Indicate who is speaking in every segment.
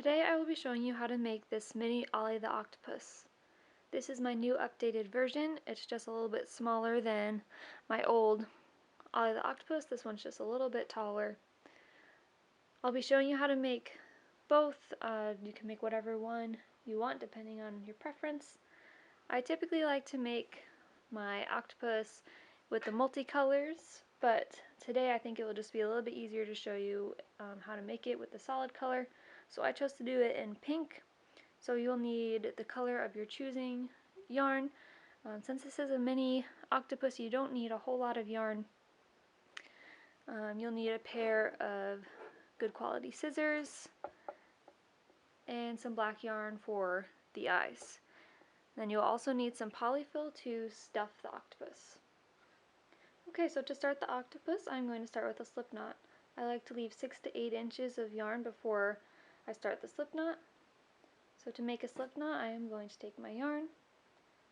Speaker 1: Today I will be showing you how to make this mini Ollie the Octopus. This is my new updated version. It's just a little bit smaller than my old Ollie the Octopus. This one's just a little bit taller. I'll be showing you how to make both. You can make whatever one you want depending on your preference. I typically like to make my octopus with the multicolors, but today I think it will just be a little bit easier to show you how to make it with the solid color. So I chose to do it in pink. So you'll need the color of your choosing yarn. Since this is a mini octopus, you don't need a whole lot of yarn. You'll need a pair of good quality scissors and some black yarn for the eyes. Then you'll also need some polyfill to stuff the octopus. Okay, so to start the octopus, I'm going to start with a slip knot. I like to leave 6 to 8 inches of yarn before I start the slip knot. So to make a slip knot, I am going to take my yarn,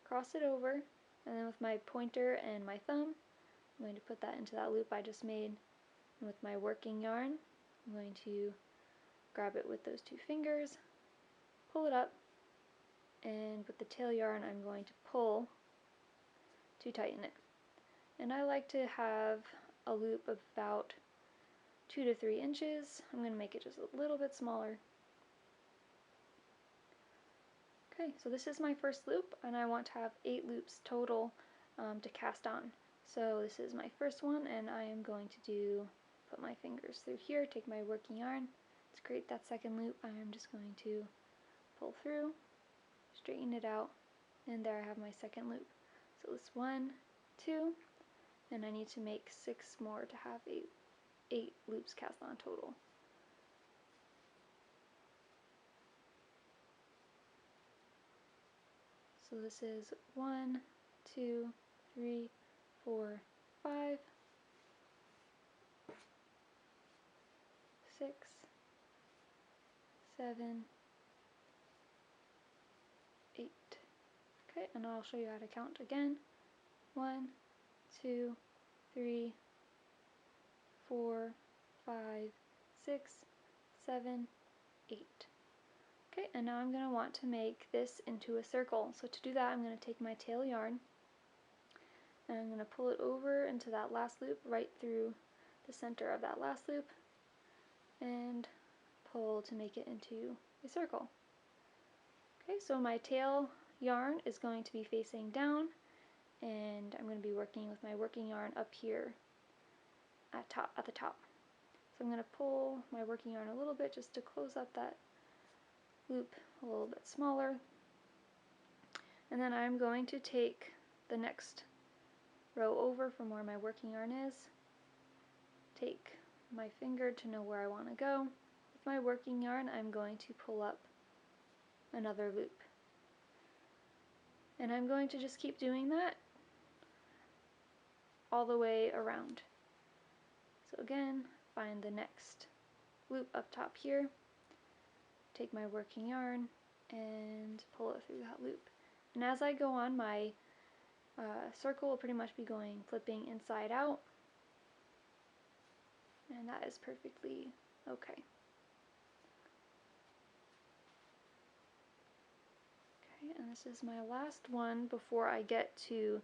Speaker 1: cross it over, and then with my pointer and my thumb, I'm going to put that into that loop I just made. And with my working yarn, I'm going to grab it with those two fingers, pull it up, and with the tail yarn, I'm going to pull to tighten it. And I like to have a loop of about 2 to 3 inches. I'm going to make it just a little bit smaller. Okay, so this is my first loop, and I want to have 8 loops total to cast on. So this is my first one, and I am going to put my fingers through here, take my working yarn. To create that second loop, I am just going to pull through, straighten it out, and there I have my second loop. So it's 1, 2, and I need to make 6 more to have 8 loops cast on total. So this is 1, 2, 3, 4, 5, 6, 7, 8. Okay, and I'll show you how to count again. 1, 2, 3, 4, 5, 6, 7, 8. Okay, and now I'm going to want to make this into a circle. So to do that, I'm going to take my tail yarn and I'm going to pull it over into that last loop, right through the center of that last loop, and pull to make it into a circle. Okay, so my tail yarn is going to be facing down, and I'm going to be working with my working yarn up here at the top. So I'm going to pull my working yarn a little bit just to close up that loop a little bit smaller, and then I'm going to take the next row over from where my working yarn is, take my finger to know where I want to go. With my working yarn, I'm going to pull up another loop, and I'm going to just keep doing that all the way around. So again, find the next loop up top here, take my working yarn and pull it through that loop. And as I go on, my circle will pretty much be flipping inside out, and that is perfectly okay. Okay, and this is my last one before I get to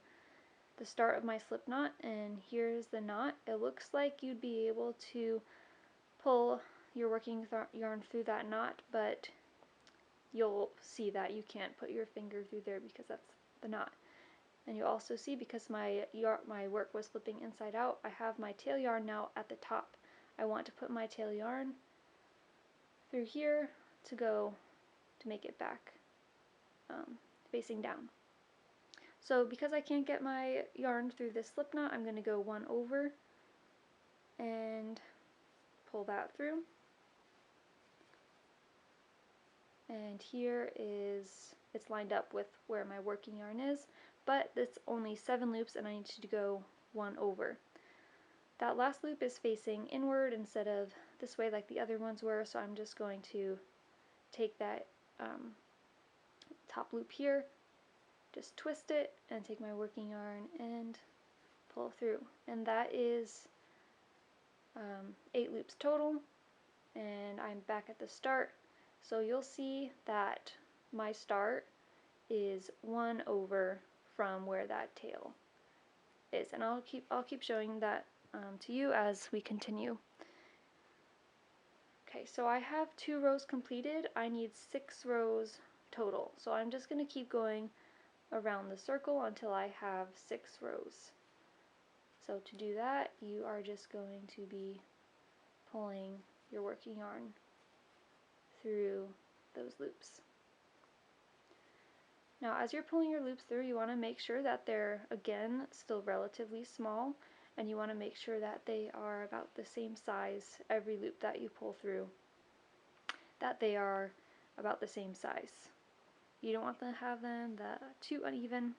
Speaker 1: the start of my slip knot, and here's the knot. It looks like you'd be able to pull your working yarn through that knot, but you'll see that you can't put your finger through there because that's the knot. And you'll also see, because my work was flipping inside out, I have my tail yarn now at the top. I want to put my tail yarn through here to make it back facing down. So because I can't get my yarn through this slip knot, I'm going to go one over and pull that through. And here it's lined up with where my working yarn is, but it's only 7 loops and I need to go one over. That last loop is facing inward instead of this way like the other ones were, so I'm just going to take that top loop here, just twist it, and take my working yarn and pull through. And that is 8 loops total, and I'm back at the start. So you'll see that my start is 1 over from where that tail is, and I'll keep showing that to you as we continue. Okay, so I have 2 rows completed. I need 6 rows total. So I'm just going to keep going around the circle until I have 6 rows. So to do that, you are just going to be pulling your working yarn through those loops. Now as you're pulling your loops through, you want to make sure that they're, again, still relatively small, and you want to make sure that they are about the same size every loop that you pull through, that they are about the same size. You don't want to have them too uneven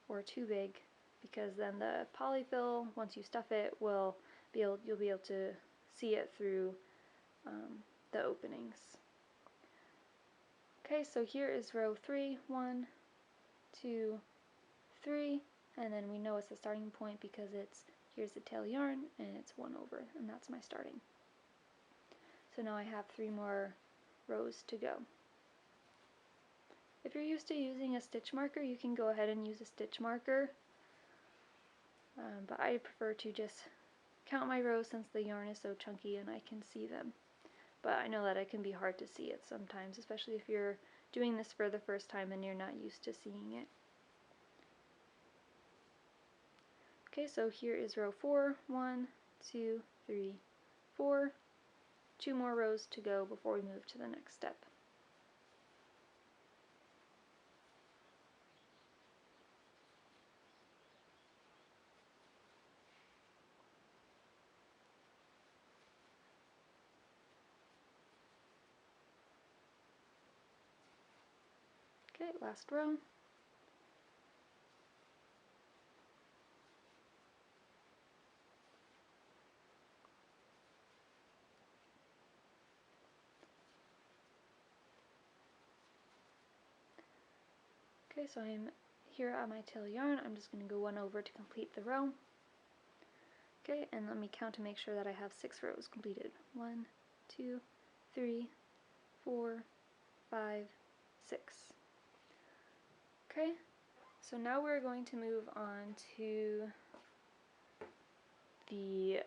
Speaker 1: or too big, because then the polyfill, once you stuff it, you'll be able to see it through the openings. Okay, so here is row 3, 1, 2, 3, and then we know it's the starting point because here's the tail yarn and it's 1 over, and that's my starting. So now I have 3 more rows to go. If you're used to using a stitch marker, you can go ahead and use a stitch marker, but I prefer to just count my rows since the yarn is so chunky and I can see them. But I know that it can be hard to see it sometimes, especially if you're doing this for the first time and you're not used to seeing it. Okay, so here is row 4, 1, 2, 3, 4, 2 more rows to go before we move to the next step. Okay, last row. Okay, so I'm here at my tail yarn. I'm just going to go 1 over to complete the row. Okay, and let me count to make sure that I have 6 rows completed. 1, 2, 3, 4, 5, 6. Okay, so now we're going to move on to the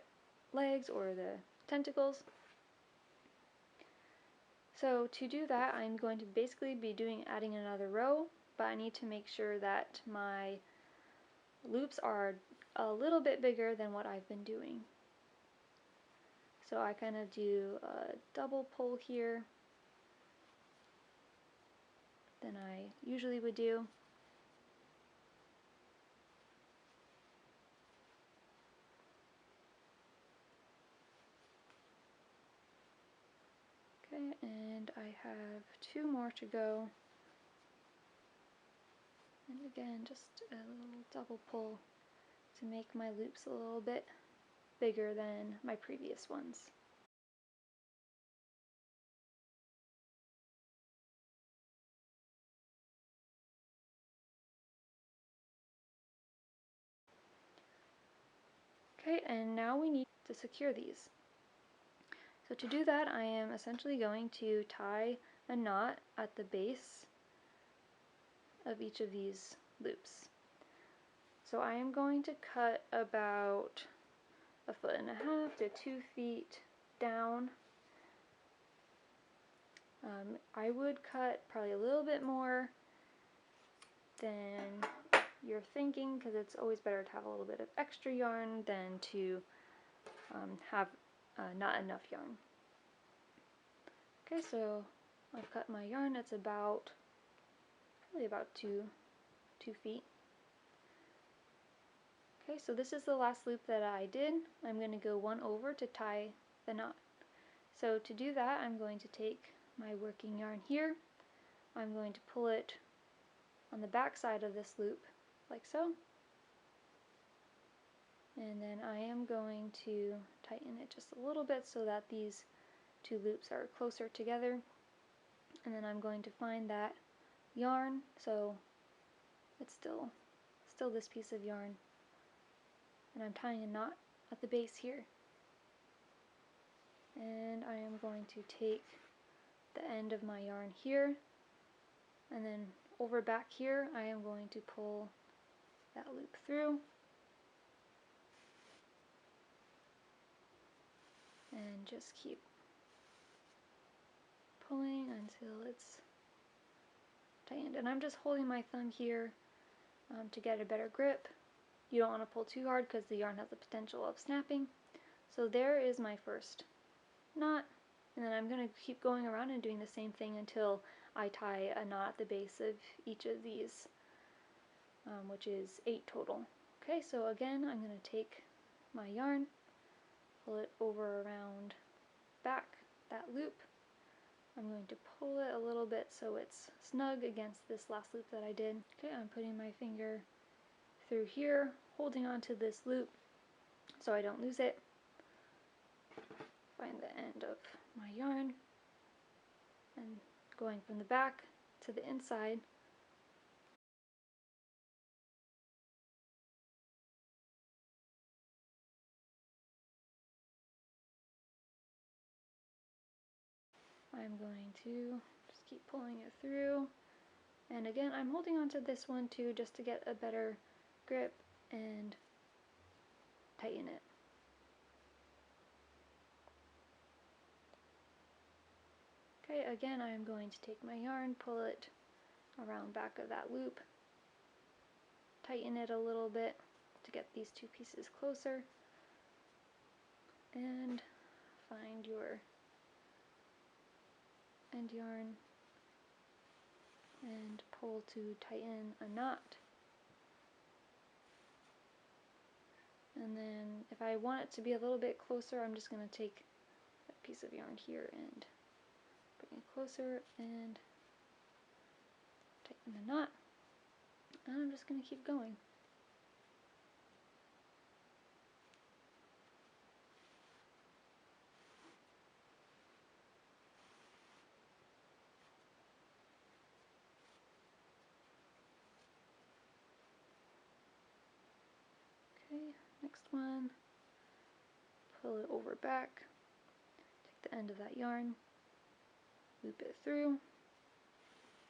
Speaker 1: legs or the tentacles. So to do that, I'm going to basically be adding another row, but I need to make sure that my loops are a little bit bigger than what I've been doing. So I kind of do a double pull here than I usually would do. Okay, and I have 2 more to go. And again, just a little double pull to make my loops a little bit bigger than my previous ones. Okay, and now we need to secure these. So to do that, I am essentially going to tie a knot at the base of each of these loops. So I am going to cut about 1.5 to 2 feet down. I would cut probably a little bit more than you're thinking, because it's always better to have a little bit of extra yarn than to have not enough yarn. Okay, so I've cut my yarn. It's probably about 2 feet. Okay, so this is the last loop that I did. I'm going to go 1 over to tie the knot. So to do that, I'm going to take my working yarn here. I'm going to pull it on the back side of this loop, like so. And then I am going to tighten it just a little bit so that these 2 loops are closer together. And then I'm going to find that yarn, so it's still this piece of yarn. And I'm tying a knot at the base here. And I am going to take the end of my yarn here, and then over back here I am going to pull that loop through and just keep pulling until it's tightened. And I'm just holding my thumb here to get a better grip. You don't want to pull too hard because the yarn has the potential of snapping. So there is my first knot, and then I'm going to keep going around and doing the same thing until I tie a knot at the base of each of these, which is 8 total. Okay, so again I'm going to take my yarn, pull it over around back that loop. I'm going to pull it a little bit so it's snug against this last loop that I did. Okay, I'm putting my finger through here, holding onto this loop so I don't lose it. Find the end of my yarn and going from the back to the inside. I'm going to just keep pulling it through, and again I'm holding onto this one too just to get a better grip and tighten it. Okay, again I'm going to take my yarn, pull it around back of that loop, tighten it a little bit to get these two pieces closer, and find your end yarn and pull to tighten a knot. And then if I want it to be a little bit closer, I'm just going to take a piece of yarn here and bring it closer and tighten the knot. And I'm just going to keep going. Okay, next one. Pull it over back, take the end of that yarn, loop it through,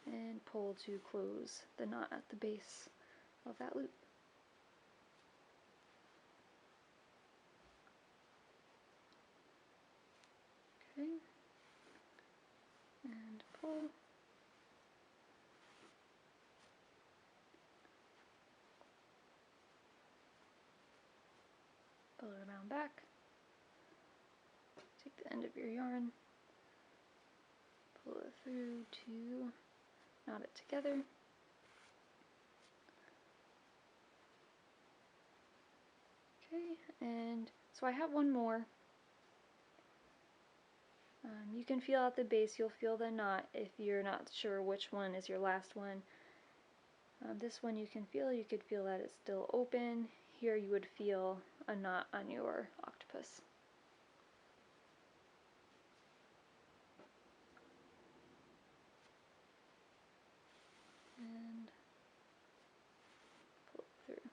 Speaker 1: and pull to close the knot at the base of that loop. Okay, and pull. Pull it around back, take the end of your yarn, pull it through to knot it together. Okay, and so I have one more. You can feel at the base, you'll feel the knot if you're not sure which one is your last one. This one you can feel, you could feel that it's still open. Here you would feel a knot on your octopus. And pull it through.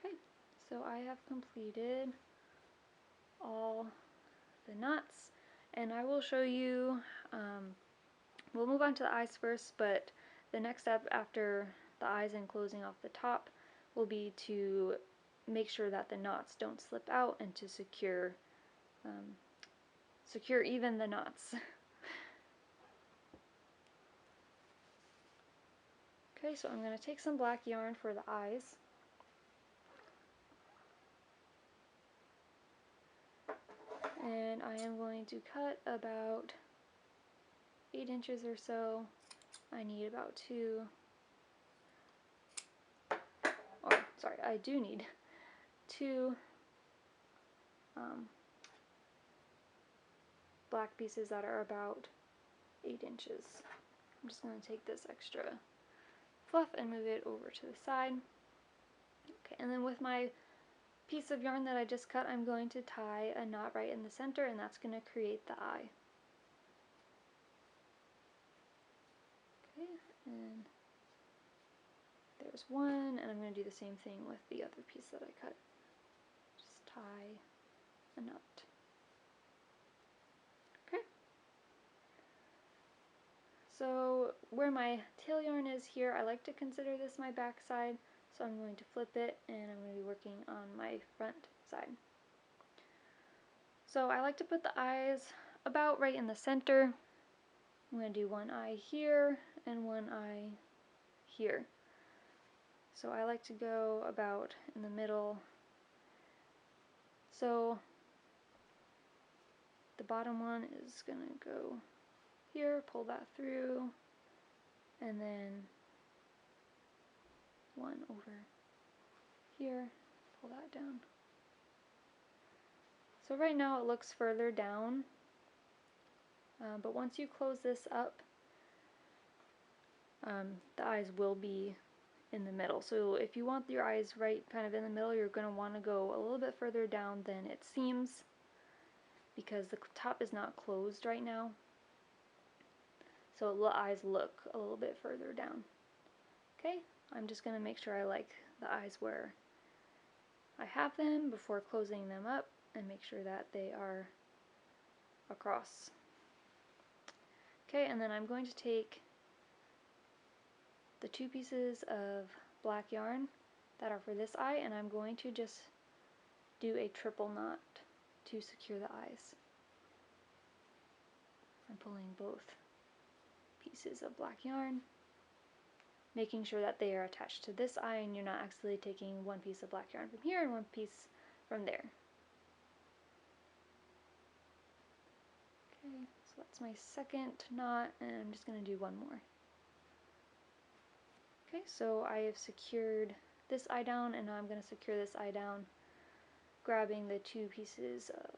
Speaker 1: Okay, so I have completed all the knots, and I will show you, we'll move on to the eyes first, but the next step after the eyes and closing off the top will be to make sure that the knots don't slip out and to secure even the knots. Okay, so I'm going to take some black yarn for the eyes. And I am going to cut about 8 inches or so. I need about 2, or sorry, I do need 2 black pieces that are about 8 inches. I'm just going to take this extra fluff and move it over to the side. Okay, and then with my piece of yarn that I just cut, I'm going to tie a knot right in the center, and that's going to create the eye. Okay, and there's one, and I'm going to do the same thing with the other piece that I cut. Just tie a knot. So where my tail yarn is here, I like to consider this my back side, so I'm going to flip it and I'm going to be working on my front side. So I like to put the eyes about right in the center. I'm going to do one eye here and one eye here. So I like to go about in the middle. So the bottom one is going to go here, pull that through, and then one over here, pull that down. So right now it looks further down, but once you close this up, the eyes will be in the middle. So if you want your eyes right kind of in the middle, you're going to want to go a little bit further down than it seems, because the top is not closed right now. So the eyes look a little bit further down. Okay, I'm just going to make sure I like the eyes where I have them before closing them up, and make sure that they are across. Okay, and then I'm going to take the two pieces of black yarn that are for this eye, and I'm going to just do a triple knot to secure the eyes. I'm pulling both pieces of black yarn, making sure that they are attached to this eye and you're not accidentally taking one piece of black yarn from here and one piece from there. Okay, so that's my second knot, and I'm just going to do one more. Okay, so I have secured this eye down, and now I'm going to secure this eye down, grabbing the two pieces of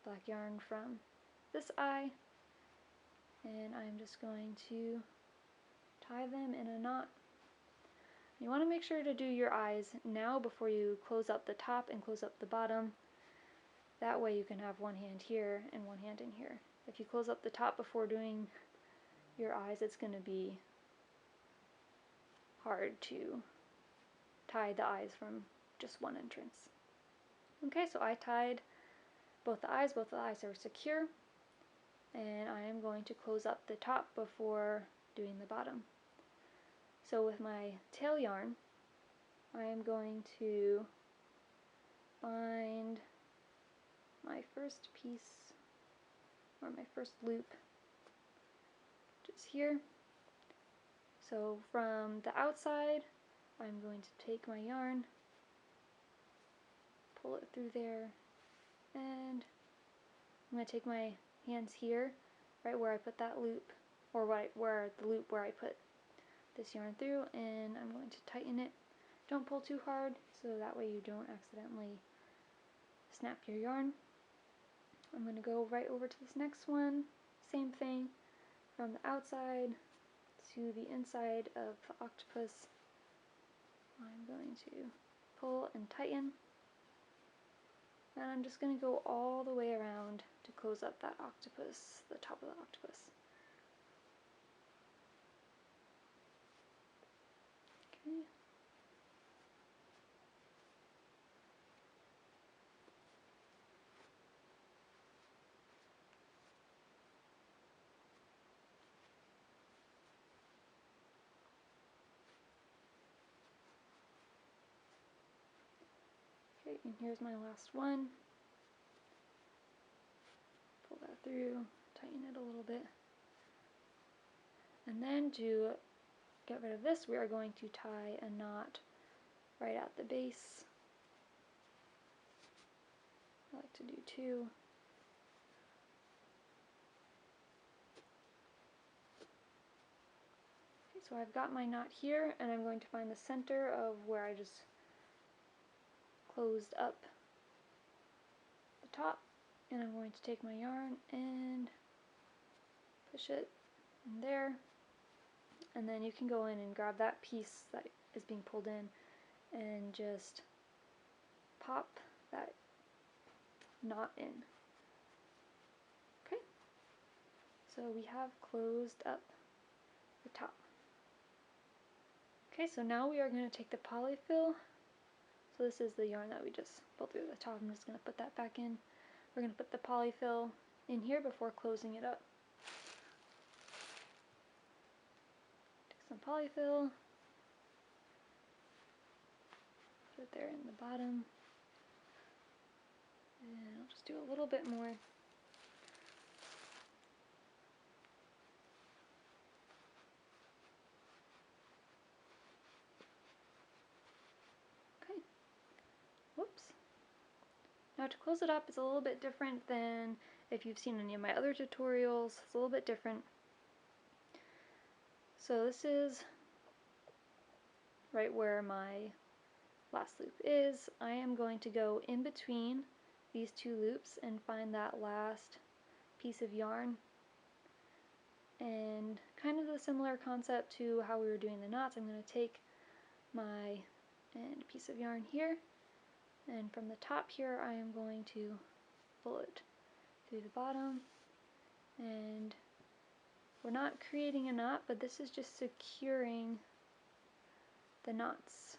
Speaker 1: black yarn from this eye, and I'm just going to tie them in a knot. You want to make sure to do your eyes now before you close up the top and close up the bottom. That way you can have one hand here and one hand in here. If you close up the top before doing your eyes, it's going to be hard to tie the eyes from just one entrance. Okay, so I tied both the eyes are secure, and I am going to close up the top before doing the bottom. So with my tail yarn, I am going to bind my first piece, or my first loop, just here. So from the outside, I'm going to take my yarn, pull it through there, and I'm going to take my hands here, right where I put that loop, or where the loop where I put this yarn through, and I'm going to tighten it. Don't pull too hard, so that way you don't accidentally snap your yarn. I'm going to go right over to this next one, same thing, from the outside to the inside of the octopus. I'm going to pull and tighten, and I'm just going to go all the way around to close up that octopus, the top of the octopus. Okay. Okay, and here's my last one. Pull that through, tighten it a little bit. And then to get rid of this, we are going to tie a knot right at the base. I like to do two. Okay, so I've got my knot here, and I'm going to find the center of where I just closed up the top, and I'm going to take my yarn and push it in there, and then you can go in and grab that piece that is being pulled in and just pop that knot in. Okay, so we have closed up the top. Okay, so now we are going to take the polyfill. So this is the yarn that we just pulled through the top. I'm just going to put that back in. We're going to put the polyfill in here before closing it up. polyfill, put it there in the bottom, and I'll just do a little bit more. Okay, whoops. Now to close it up, it's a little bit different than if you've seen any of my other tutorials. It's a little bit different. So this is right where my last loop is. I am going to go in between these two loops and find that last piece of yarn. And kind of a similar concept to how we were doing the knots, I'm going to take my end piece of yarn here, and from the top here I am going to pull it through the bottom, and we're not creating a knot, but this is just securing the knots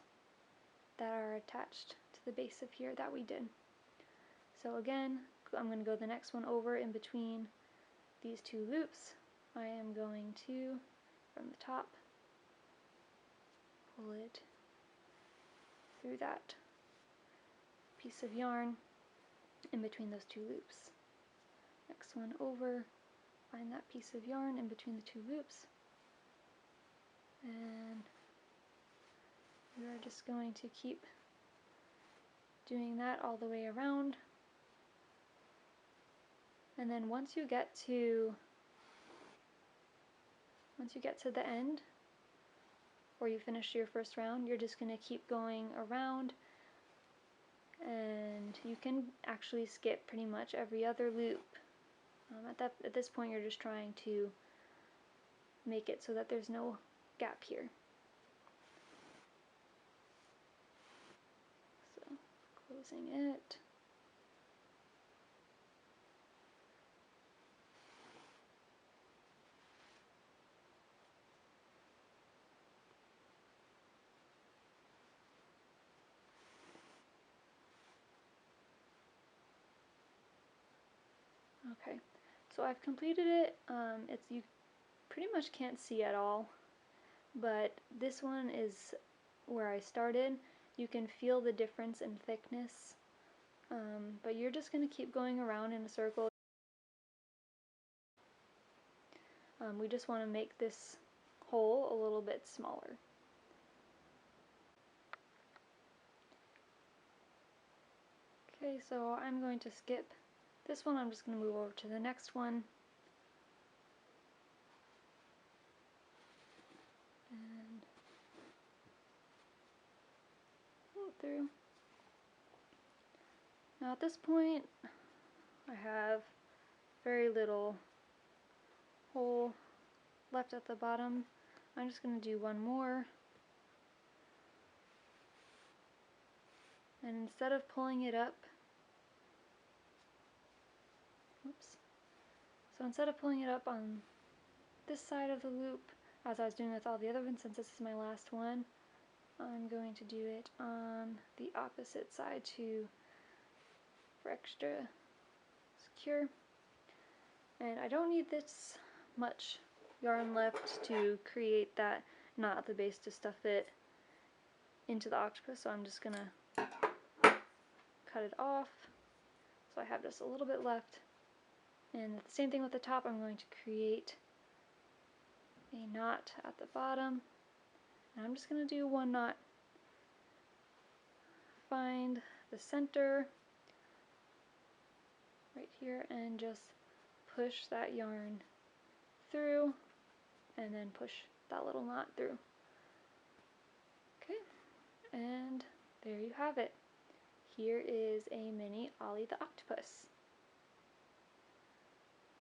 Speaker 1: that are attached to the base of here that we did. So again, I'm going to go the next one over in between these two loops. I am going to, from the top, pull it through that piece of yarn in between those two loops. Next one over, find that piece of yarn in between the two loops, and we are just going to keep doing that all the way around. And then once you get to the end, or you finish your first round, you're just going to keep going around, and you can actually skip pretty much every other loop. At this point you're just trying to make it so that there's no gap here. So closing it. Okay, so I've completed it. You pretty much can't see at all, but this one is where I started. You can feel the difference in thickness, but you're just going to keep going around in a circle. We just want to make this hole a little bit smaller. Okay, so I'm going to skip this one. I'm just going to move over to the next one. And pull it through. Now at this point, I have very little hole left at the bottom. I'm just going to do one more. And instead of pulling it up, instead of pulling it up on this side of the loop, as I was doing with all the other ones, since this is my last one, I'm going to do it on the opposite side for extra secure. And I don't need this much yarn left to create that knot at the base to stuff it into the octopus, so I'm just going to cut it off. So I have just a little bit left. And the same thing with the top, I'm going to create a knot at the bottom. And I'm just going to do one knot. Find the center right here and just push that yarn through, and then push that little knot through. Okay, and there you have it. Here is a mini Ollie the Octopus.